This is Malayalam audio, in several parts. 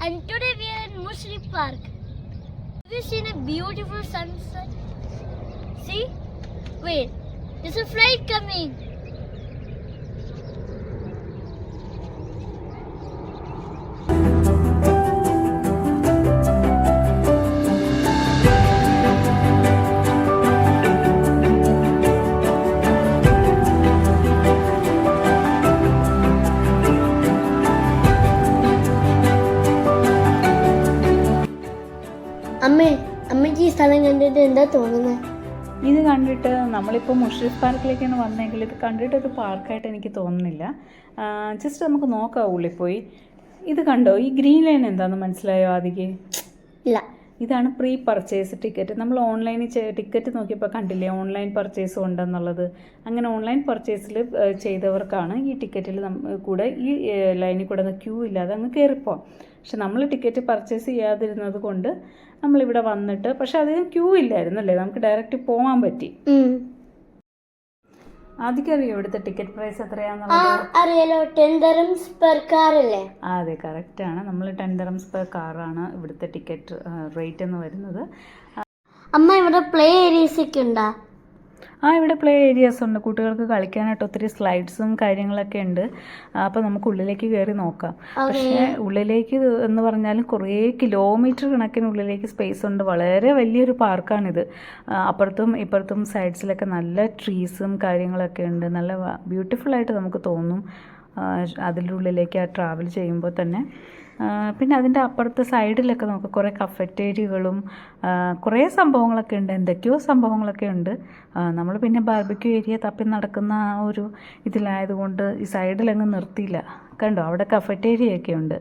and today we are in Mushrif Park. Have you seen a beautiful sunset? See? Wait, there's a flight coming. അമ്മയ്ക്ക് ഈ സ്ഥലം കണ്ടിട്ട് എന്താ തോന്നുന്നത്? ഇത് കണ്ടിട്ട് നമ്മളിപ്പോൾ മുഷ്രിഫ് പാർക്കിലേക്കാണ് വന്നെങ്കിൽ ഇത് കണ്ടിട്ട് ഒരു പാർക്കായിട്ട് എനിക്ക് തോന്നുന്നില്ല. ജസ്റ്റ് നമുക്ക് നോക്കാം ഉള്ളിൽ പോയി. ഇത് കണ്ടോ, ഈ ഗ്രീൻ ലൈൻ എന്താണെന്ന് മനസ്സിലായോ ആദിക്ക്? ഇല്ല. ഇതാണ് പ്രീ പർച്ചേസ് ടിക്കറ്റ്. നമ്മൾ ഓൺലൈനിൽ ടിക്കറ്റ് നോക്കിയപ്പോൾ കണ്ടില്ലേ ഓൺലൈൻ പർച്ചേസ് ഉണ്ടെന്നുള്ളത്. അങ്ങനെ ഓൺലൈൻ പർച്ചേസിൽ ചെയ്തവർക്കാണ് ഈ ടിക്കറ്റിൽ കൂടെ ഈ ലൈനിൽ കൂടെ ക്യൂ ഇല്ലാതെ അങ്ങ് കയറിപ്പോവാം. പക്ഷെ നമ്മൾ ടിക്കറ്റ് പർച്ചേസ് ചെയ്യാതിരുന്നത് കൊണ്ട് നമ്മളിവിടെ വന്നിട്ട്, പക്ഷെ അതിന് ക്യൂ ഇല്ലായിരുന്നല്ലേ, നമുക്ക് ഡയറക്റ്റ് പോകാൻ പറ്റി. ആദ്യമറിയോ ഇവിടുത്തെ ടിക്കറ്റ് പ്രൈസ് എത്രയാണെന്നുള്ളത്? അറിയാലോ, 10 dirhams per car അല്ലേ? അതെ, കറക്റ്റാണ്. നമ്മൾ 10 dirhams per car ആണ് ഇവിടുത്തെ ടിക്കറ്റ് റേറ്റ് എന്ന് വരുന്നത്. അമ്മ, ഇവിടെ പ്ലേ ഏരിയസ് ഒക്കെ ഉണ്ടോ? ഇവിടെ പ്ലേ ഏരിയാസ് ഉണ്ട്. കുട്ടികൾക്ക് കളിക്കാനായിട്ട് ഒത്തിരി സ്ലൈഡ്സും കാര്യങ്ങളൊക്കെ ഉണ്ട്. അപ്പോൾ നമുക്ക് ഉള്ളിലേക്ക് കയറി നോക്കാം. പക്ഷേ ഉള്ളിലേക്ക് എന്ന് പറഞ്ഞാലും കുറേ കിലോമീറ്റർ കണക്കിന് ഉള്ളിലേക്ക് സ്പേസ് ഉണ്ട്. വളരെ വലിയൊരു പാർക്കാണിത്. അപ്പുറത്തും ഇപ്പുറത്തും സൈഡ്സിലൊക്കെ നല്ല ട്രീസും കാര്യങ്ങളൊക്കെ ഉണ്ട്. നല്ല ബ്യൂട്ടിഫുള്ളായിട്ട് നമുക്ക് തോന്നും അതിൻ്റെ ഉള്ളിലേക്ക് ട്രാവൽ ചെയ്യുമ്പോൾ തന്നെ. പിന്നെ അതിൻ്റെ അപ്പുറത്തെ സൈഡിലൊക്കെ നമുക്ക് കുറേ കഫറ്റേരിയകളും കുറേ സംഭവങ്ങളൊക്കെ ഉണ്ട്. എന്തൊക്കെയോ സംഭവങ്ങളൊക്കെ ഉണ്ട്. നമ്മൾ പിന്നെ ബാർബിക്യൂ ഏരിയ തപ്പി നടക്കുന്ന ആ ഒരു ഇതിലായതുകൊണ്ട് ഈ സൈഡിലങ്ങ് നിർത്തിയില്ല. കണ്ടോ, അവിടെ കഫറ്റേരിയൊക്കെ ഉണ്ട്.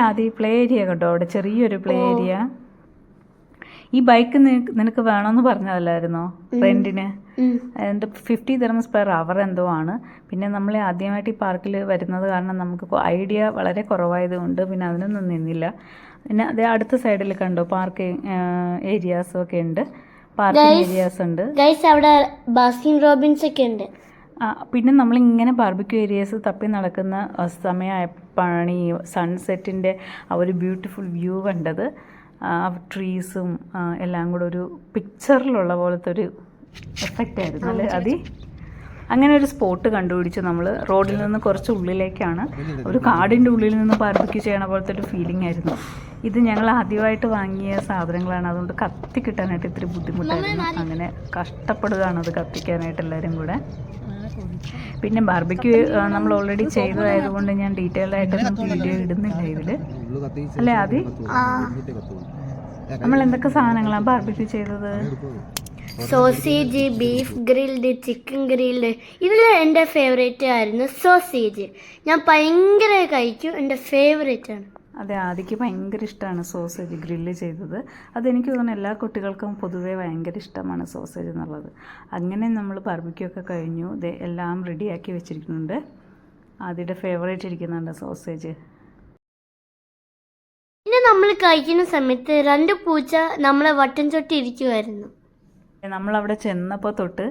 ആദ്യം പ്ലേ ഏരിയ കണ്ടോ, അവിടെ ചെറിയൊരു പ്ലേ ഏരിയ. ഈ ബൈക്ക് നിനക്ക് വേണമെന്ന് പറഞ്ഞതല്ലായിരുന്നോ റെൻറ്റിന്? എൻ്റെ 50 dirhams per hour എന്തോ ആണ്. പിന്നെ നമ്മൾ ആദ്യമായിട്ട് ഈ പാർക്കിൽ വരുന്നത് കാരണം നമുക്ക് ഐഡിയ വളരെ കുറവായതുകൊണ്ട് പിന്നെ അതിനൊന്നും നിന്നില്ല. പിന്നെ അതേ അടുത്ത സൈഡിൽ കണ്ടോ പാർക്കിംഗ് ഏരിയാസും ഒക്കെ ഉണ്ട്, പാർക്കിംഗ് ഏരിയാസ് ഉണ്ട്. അവിടെ ബാസ്കിൻ റോബിൻസ് ഒക്കെ ഉണ്ട്. പിന്നെ നമ്മളിങ്ങനെ ബാർബിക്യൂ ഏരിയാസ് തപ്പി നടക്കുന്ന സമയമായപ്പോഴാണ് ഈ സൺസെറ്റിൻ്റെ ആ ഒരു ബ്യൂട്ടിഫുൾ വ്യൂ കണ്ടത്. ട്രീസും എല്ലാം കൂടെ ഒരു പിക്ചറിലുള്ള പോലത്തെ ഒരു എഫക്റ്റ് ആയിരുന്നു അല്ലേ അതി? അങ്ങനെ ഒരു സ്പോട്ട് കണ്ടുപിടിച്ചു നമ്മൾ. റോഡിൽ നിന്ന് കുറച്ച് ഉള്ളിലേക്കാണ്, ഒരു കാടിൻ്റെ ഉള്ളിൽ നിന്ന് ബാർബിക്യൂ ചെയ്യണ പോലത്തെ ഒരു ഫീലിംഗ് ആയിരുന്നു. ഇത് ഞങ്ങൾ ആദ്യമായിട്ട് വാങ്ങിയ സാധനങ്ങളാണ്, അതുകൊണ്ട് കത്തി കിട്ടാനായിട്ട് ഇത്തിരി ബുദ്ധിമുട്ടായിരുന്നു. അങ്ങനെ കഷ്ടപ്പെടുകയാണ് അത് കത്തിക്കാനായിട്ട് എല്ലാവരും കൂടെ. പിന്നെ ബാർബിക്യൂ നമ്മൾ ഓൾറെഡി ചെയ്തതായതുകൊണ്ട് ഞാൻ ഡീറ്റെയിൽഡ് ആയിട്ടൊന്നും വീഡിയോ ഇടുന്നില്ല ഇതിൽ അല്ലേ ആദി? നമ്മൾ എന്തൊക്കെ സാധനങ്ങളാണ് ബാർബിക്യൂ ചെയ്തത്? Sausage, beef grilled, chicken grilled. ഇതിൽ എൻ്റെ ഫേവറേറ്റ് ആയിരുന്നു സോസേജ്. ഞാൻ ഭയങ്കര കഴിക്കും, എൻ്റെ ഫേവറേറ്റ് ആണ്. അതെ, ആദിക്ക് ഭയങ്കര ഇഷ്ടമാണ് സോസേജ് ഗ്രില്ല് ചെയ്തത്. അതെനിക്ക് തോന്നുന്നു എല്ലാ കുട്ടികൾക്കും പൊതുവേ ഭയങ്കര ഇഷ്ടമാണ് സോസേജ് എന്നുള്ളത്. അങ്ങനെ നമ്മൾ ബാർബിക്യൂ ഒക്കെ കഴിഞ്ഞു. എല്ലാം റെഡിയാക്കി വെച്ചിരിക്കുന്നുണ്ട്. ആദിയുടെ ഫേവറേറ്റ് ഇരിക്കുന്നുണ്ട് സോസേജ്. പിന്നെ നമ്മൾ കഴിക്കുന്ന സമയത്ത് 2 പൂച്ച നമ്മളെ വട്ടം ചൊട്ടി ഇരിക്കുമായിരുന്നു. നമ്മളവിടെ ചെന്നപ്പോൾ തൊട്ട്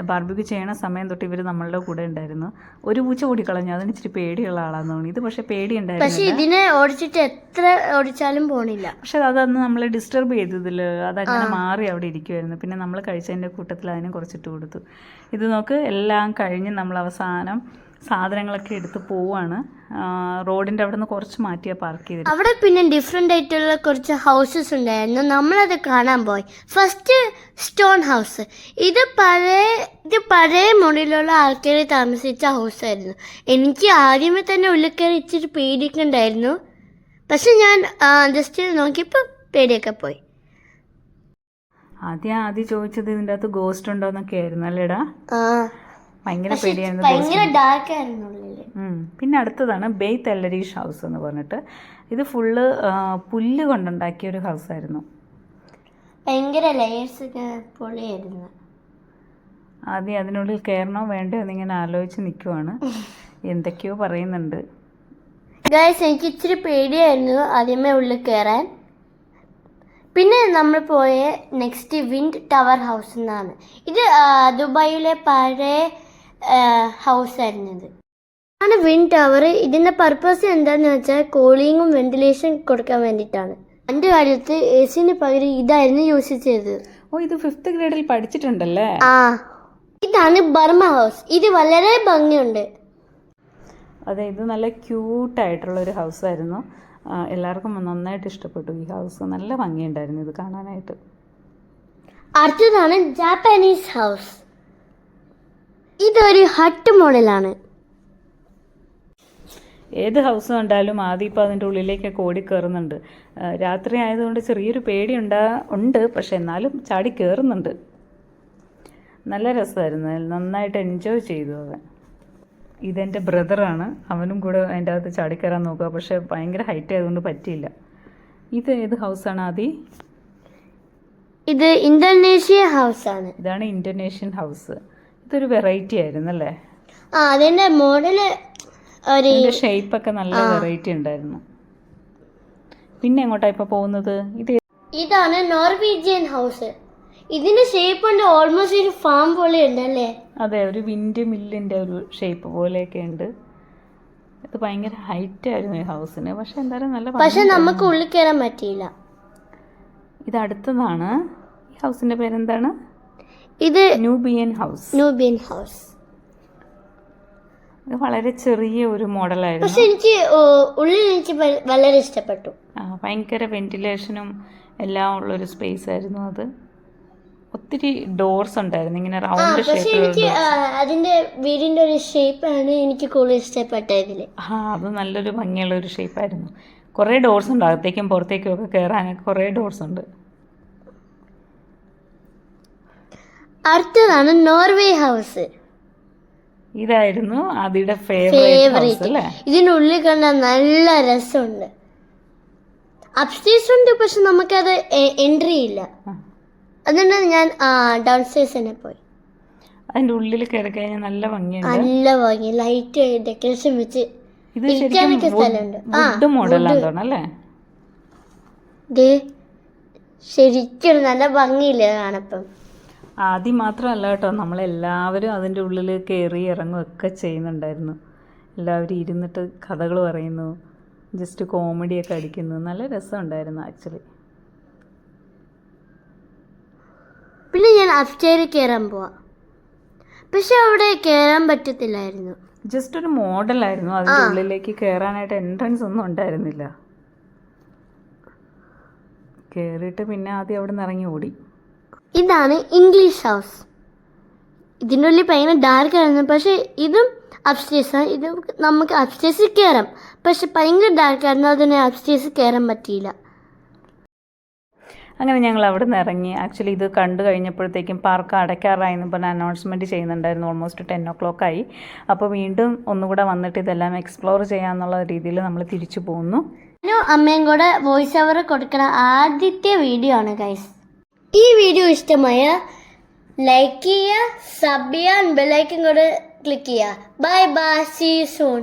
ബാർബിക്യൂ ചെയ്യണ സമയം തൊട്ട് ഇവർ നമ്മളുടെ കൂടെ ഉണ്ടായിരുന്നു. ഒരു പൂച്ച ഓടിക്കളഞ്ഞു, അതിന് ഇച്ചിരി പേടിയുള്ള ആളാന്ന് തോന്നി. ഇത് പക്ഷേ പേടിയുണ്ടായിരുന്നു. പക്ഷേ ഇതിനെ ഓടിച്ചിട്ട് എത്ര ഓടിച്ചാലും പോണില്ല. പക്ഷെ അതന്ന് നമ്മളെ ഡിസ്റ്റർബ് ചെയ്തതിൽ അതങ്ങനെ മാറി അവിടെ ഇരിക്കുമായിരുന്നു. പിന്നെ നമ്മൾ കഴിച്ചതിൻ്റെ കൂട്ടത്തിൽ അതിന് കുറച്ചിട്ട് കൊടുത്തു. ഇത് നോക്ക്, എല്ലാം കഴിഞ്ഞ് നമ്മൾ അവസാനം സാധനങ്ങളൊക്കെ എടുത്ത് പോവാണ്. റോഡിൻ്റെ അവിടെ നിന്ന് കുറച്ച് മാറ്റിയാൽ പാർക്ക് ചെയ്തിട്ട്. അവിടെ പിന്നെ ഡിഫറെൻ്റ് ആയിട്ടുള്ള കുറച്ച് ഹൗസസ് ഉണ്ടായിരുന്നു, നമ്മളത് കാണാൻ പോയി. First stone house. ഇത് പഴയ മുറിയിലുള്ള ആൾക്കാർ താമസിച്ച ഹൗസായിരുന്നു. എനിക്ക് ആദ്യമേ തന്നെ ഉള്ളിൽ കയറി ഇച്ചിരി പേടിയൊക്കെ പക്ഷെ ഞാൻ ജസ്റ്റ് നോക്കിയപ്പോൾ പേടിയൊക്കെ പോയി. ആദ്യം ചോദിച്ചത് ഇതിൻ്റെ അകത്ത് ഗോസ്റ്റ് ഉണ്ടോ എന്നൊക്കെ ആയിരുന്നു അല്ലേടാ? ഭയങ്കര പേടിയായിരുന്നു. പിന്നെ അടുത്തതാണ് ബെയ്ത്ത് എല്ലരീഷ് ഹൗസ് എന്ന് പറഞ്ഞിട്ട്. ഇത് ഫുള്ള് പുല്ല് കൊണ്ടുണ്ടാക്കിയ ഒരു ഹൗസായിരുന്നു. ഭയങ്കര ലെയേഴ്സ് പൊളിയായിരുന്നു. ആദ്യം അതിനുള്ളിൽ കയറണോ വേണ്ടോ എന്നിങ്ങനെ ആലോചിച്ച് നിൽക്കുവാണ്. എന്തൊക്കെയോ പറയുന്നുണ്ട്. എനിക്ക് ഇച്ചിരി പേടിയായിരുന്നു ആദ്യമേ ഉള്ളിൽ കയറാൻ. പിന്നെ നമ്മൾ പോയ നെക്സ്റ്റ് വിൻഡ് ടവർ ഹൗസ് എന്നാണ്. ഇത് ദുബായിലെ പഴയ ഹൗസായിരുന്നു. ഇത് ആണ് വിൻഡ് ടവർ. ഇതിന്റെ പർപ്പസ് എന്താന്ന് വെച്ചാൽ കൂളിങ്ങും വെന്റിലേഷൻ കൊടുക്കാൻ വേണ്ടിയിട്ടാണ്. എൻ്റെ കാലത്ത് AC പകരം ഇതായിരുന്നു യൂസ് ചെയ്തത്. ഓ, ഇത് 5th ഗ്രേഡിൽ പഠിച്ചിട്ടുണ്ടല്ലേ? ആ, ഇതാണ് ബർമ ഹൗസ്. ഇത് വളരെ ഭംഗിയുണ്ട്. അതെ, ഇത് നല്ല ക്യൂട്ടായിട്ടുള്ളൊരു ഹൗസായിരുന്നു. എല്ലാവർക്കും നന്നായിട്ട് ഇഷ്ടപ്പെട്ടു ഈ ഹൗസ്. നല്ല ഭംഗിയുണ്ടായിരുന്നു ഇത് കാണാനായിട്ട്. അടുത്തതാണ് ജാപ്പനീസ് ഹൗസ്. ഇതൊരു ഹട്ട് മോഡലാണ്. ഏത് ഹൗസ് കണ്ടാലും ആദ്യം ഇപ്പോൾ അതിൻ്റെ ഉള്ളിലേക്കൊക്കെ ഓടി കയറുന്നുണ്ട്. രാത്രി ആയതുകൊണ്ട് ചെറിയൊരു പേടി ഉണ്ട്, പക്ഷെ എന്നാലും ചാടി കയറുന്നുണ്ട്. നല്ല രസമായിരുന്നു, നന്നായിട്ട് എൻജോയ് ചെയ്തു അവൻ. ഇതെൻ്റെ ബ്രദറാണ്, അവനും കൂടെ അതിൻ്റെ അകത്ത് ചാടിക്കയറാൻ നോക്കുക, പക്ഷേ ഭയങ്കര ഹൈറ്റ് ആയതുകൊണ്ട് പറ്റിയില്ല. ഇത് ഏത് ഹൗസാണ് ആദി? ഇത് ഇന്തോനേഷ്യ ഹൗസാണ്. ഇതാണ് ഇന്തോനേഷ്യൻ ഹൗസ്. ഇതൊരു വെറൈറ്റി ആയിരുന്നു അല്ലേ? ആ, അതിൻ്റെ മോഡല് ഷേപ്പൊക്കെ നല്ല വെറൈറ്റി ഉണ്ടായിരുന്നു. പിന്നെ എങ്ങോട്ടാ ഇപ്പോൾ പോകുന്നത്? ഇതാണ് നോർവീജിയൻ ഹൗസ്. ഇതിന്റെ ഷേപ്പ് ഉണ്ട്, ഓൾമോസ്റ്റ് ഒരു ഫാം പോലെ ഉണ്ടല്ലേ? അതെ, ഒരു വിൻഡ് മില്ലിൻ്റെ ഒരു ഷേപ്പ് പോലെയൊക്കെ ഉണ്ട്. ഇത് ഭയങ്കര ഹൈറ്റ് ആയിരുന്നു ഈ ഹൗസിന്, പക്ഷെ എന്തായാലും നല്ല. പക്ഷെ നമുക്ക് ഉള്ളിൽ കയറാൻ പറ്റിയില്ല. ഇത് അടുത്തതാണ്. ഈ ഹൗസിന്റെ പേരെന്താണ്? ഇത് നൂബിയൻ ഹൗസ്. Nubian house. ഇത് വളരെ ചെറിയ ഒരു മോഡലായിരുന്നു. പക്ഷെ എനിക്ക് വളരെ ഇഷ്ടപ്പെട്ടു. ഭയങ്കര വെന്റിലേഷനും എല്ലാം ഉള്ളൊരു സ്പേസ് ആയിരുന്നു അത്. ഒത്തിരി ഡോർസ് ഉണ്ടായിരുന്നു, ഇങ്ങനെ റൗണ്ട് ഷേപ്പ്. അതിന്റെ വീടിന്റെ ഒരു ഷേപ്പാണ് എനിക്ക് കൂടുതൽ ഇഷ്ടപ്പെട്ടത് ഇതില്. അത് നല്ലൊരു ഭംഗിയുള്ള ഒരു ഷേപ്പായിരുന്നു. കുറേ ഡോർസ് ഉണ്ട്, അകത്തേക്കും പുറത്തേക്കും ഒക്കെ കയറാനൊക്കെ കുറേ ഡോർസ് ഉണ്ട്. അടുത്തതാണ് നോർവേ ഹൗസ്. ഇതായിരുന്നു ആദിയുടെ ഫേവറേറ്റ് അല്ലേ? ഇതിനുള്ളിൽ കണ്ട നല്ല രസമുണ്ട്. അപ്സ്റ്റേഴ്സ് ഉണ്ട്, പക്ഷെ നമുക്കത് എൻട്രി ഇല്ല. അതുകൊണ്ട് ഞാൻ ഡൗൺ സ്റ്റേഴ്സ് തന്നെ പോയി. അതിന്റെ ഉള്ളിൽ കയറി കഴിഞ്ഞാൽ നല്ല ഭംഗിയുണ്ട്, നല്ല ഭംഗി. ലൈറ്റ് ഡെക്കറേഷൻ വെച്ച് വുഡ് മോഡലാന്ന് തോന്നല്ലേ? ശരിക്കും നല്ല ഭംഗിയില്ലേ കാണപ്പം. ആദ്യം മാത്രമല്ല കേട്ടോ, നമ്മളെല്ലാവരും അതിൻ്റെ ഉള്ളിൽ കയറി ഇറങ്ങുകയൊക്കെ ചെയ്യുന്നുണ്ടായിരുന്നു. എല്ലാവരും ഇരുന്നിട്ട് കഥകൾ പറയുന്നു, ജസ്റ്റ് കോമഡിയൊക്കെ അടിക്കുന്നു. നല്ല രസമുണ്ടായിരുന്നു ആക്ച്വലി. പിന്നെ ഞാൻ അപ്സ്റ്റേറിൽ കയറാൻ പോവാം, പക്ഷെ അവിടെ കയറാൻ പറ്റത്തില്ലായിരുന്നു. ജസ്റ്റ് ഒരു മോഡലായിരുന്നു, അതിൻ്റെ ഉള്ളിലേക്ക് കയറാനായിട്ട് എൻട്രൻസ് ഒന്നും ഉണ്ടായിരുന്നില്ല. കയറിയിട്ട് പിന്നെ ആദ്യം അവിടെ നിന്ന് ഇറങ്ങി ഓടി. ഇതാണ് ഇംഗ്ലീഷ് ഹൗസ്. ഇതിൻ്റെ ഉള്ളിൽ ഭയങ്കര ഡാർക്ക് ആയിരുന്നു, പക്ഷേ ഇതും അപ്സ്റ്റേഴ്സാണ്. ഇത് നമുക്ക് അപ്സ്റ്റേഴ്സിൽ കയറാം, പക്ഷെ ഭയങ്കര ഡാർക്ക് ആയിരുന്നു, അതിന് അപ്സ്റ്റേഴ്സിൽ കയറാൻ പറ്റിയില്ല. അങ്ങനെ ഞങ്ങൾ അവിടെ നിന്ന് ഇറങ്ങി. ആക്ച്വലി ഇത് കണ്ടു കഴിഞ്ഞപ്പോഴത്തേക്കും പാർക്ക് അടയ്ക്കാറായി എന്ന് പറഞ്ഞ് അനൗൺസ്മെൻറ്റ് ചെയ്യുന്നുണ്ടായിരുന്നു. ഓൾമോസ്റ്റ് 10 o'clock ആയി. അപ്പോൾ വീണ്ടും ഒന്നുകൂടെ വന്നിട്ട് ഇതെല്ലാം എക്സ്പ്ലോർ ചെയ്യാമെന്നുള്ള രീതിയിൽ നമ്മൾ തിരിച്ചു പോകുന്നു. ഞാനും അമ്മയും കൂടെ വോയിസ് ഓവർ കൊടുക്കുന്ന ആദ്യത്തെ വീഡിയോ ആണ് ഗൈസ്. ഈ വീഡിയോ ഇഷ്ടമായ ലൈക്ക് ചെയ്യുക, സബ് ചെയ്യുക, ബെല്ലൈക്കൻ കൂടെ ക്ലിക്ക് ചെയ്യുക. Bye bye, see you soon.